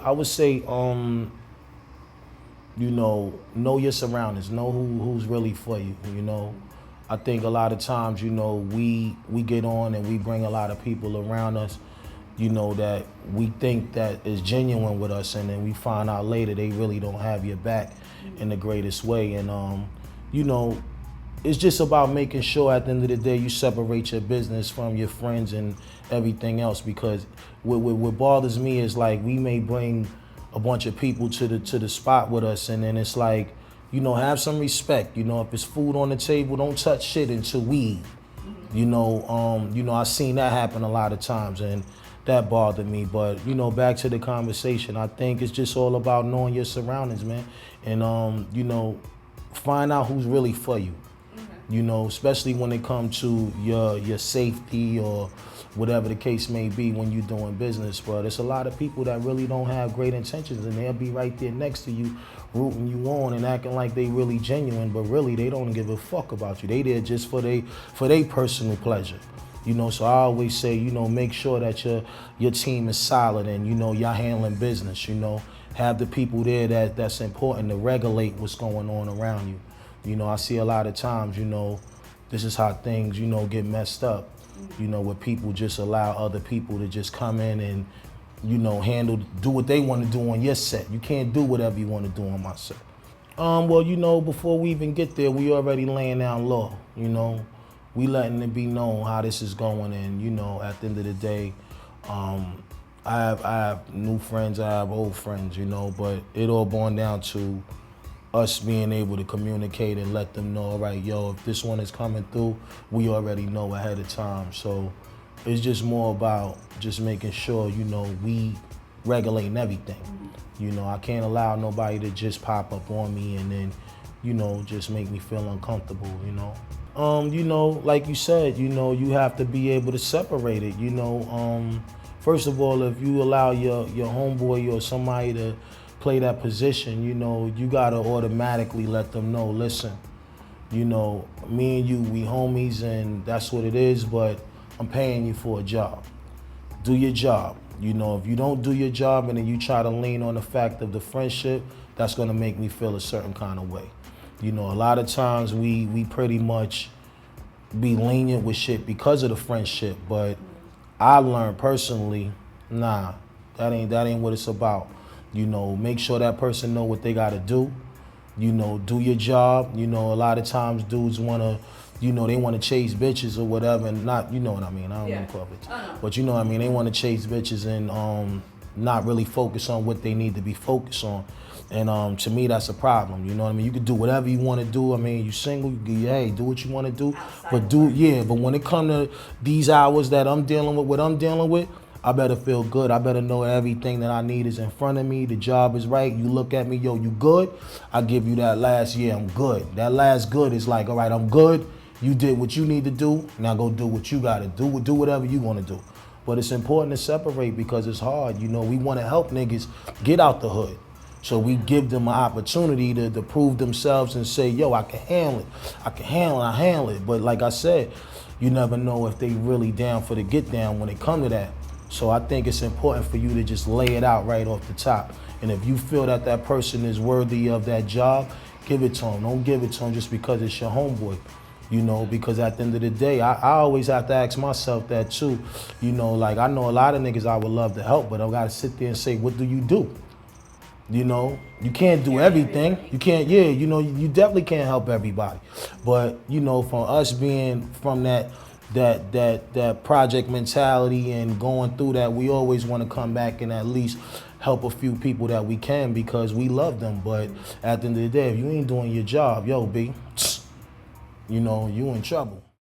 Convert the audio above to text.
I would say, know your surroundings, know who's really for you, you know. I think a lot of times, we get on and we bring a lot of people around us, that we think that is genuine with us, and then we find out later they really don't have your back in the greatest way. And, you know, it's just about making sure at the end of the day you separate your business from your friends and everything else, because what bothers me is like we may bring a bunch of people to the spot with us, and then it's like, have some respect. If it's food on the table, don't touch shit until we eat. I've seen that happen a lot of times, and that bothered me. But back to the conversation, I think it's just all about knowing your surroundings, man, and find out who's really for you. Especially when it comes to your safety or whatever the case may be when you're doing business. But there's a lot of people that really don't have great intentions, and they'll be right there next to you, rooting you on and acting like they really genuine, but really they don't give a fuck about you. They there just for they personal pleasure. So I always say, make sure that your team is solid and, y'all handling business, Have the people there that's important to regulate what's going on around you. I see a lot of times, this is how things, get messed up, where people just allow other people to just come in and, do what they want to do on your set. You can't do whatever you want to do on my set. Well, before we even get there, we already laying down law, We letting it be known how this is going, and, at the end of the day, I have new friends, I have old friends, but it all boils down to us being able to communicate and let them know, all right, yo, if this one is coming through, we already know ahead of time. So it's just more about just making sure, we regulating everything. I can't allow nobody to just pop up on me and then, just make me feel uncomfortable, like you said, you have to be able to separate it, First of all, if you allow your homeboy or somebody to play that position, you gotta automatically let them know, listen, me and you, we homies and that's what it is, but I'm paying you for a job. Do your job. If you don't do your job and then you try to lean on the fact of the friendship, that's gonna make me feel a certain kind of way. A lot of times we pretty much be lenient with shit because of the friendship, but I learned personally, nah, that ain't what it's about. Make sure that person know what they gotta do. Do your job. A lot of times dudes wanna, they wanna chase bitches or whatever, and not, you know what I mean. I don't know public, but you know what I mean. They wanna chase bitches and not really focus on what they need to be focused on. And to me, that's a problem. You know what I mean? You can do whatever you want to do. I mean, you single, hey, do what you want to do. But when it comes to these hours that I'm dealing with, what I'm dealing with, I better feel good. I better know everything that I need is in front of me. The job is right. You look at me, yo, you good? I give you that last, I'm good. That last good is like, all right, I'm good. You did what you need to do. Now go do what you got to do. Do whatever you want to do. But it's important to separate because it's hard. We want to help niggas get out the hood. So we give them an opportunity to prove themselves and say, yo, I can handle it. I handle it. But like I said, you never know if they really down for the get down when it come to that. So I think it's important for you to just lay it out right off the top. And if you feel that person is worthy of that job, give it to them. Don't give it to them just because it's your homeboy. Because at the end of the day, I always have to ask myself that too. Like I know a lot of niggas I would love to help, but I gotta sit there and say, what do you do? You can't do everything. You can't, you definitely can't help everybody. But, from us being from that project mentality and going through that, we always want to come back and at least help a few people that we can because we love them. But at the end of the day, if you ain't doing your job, yo, B, you in trouble.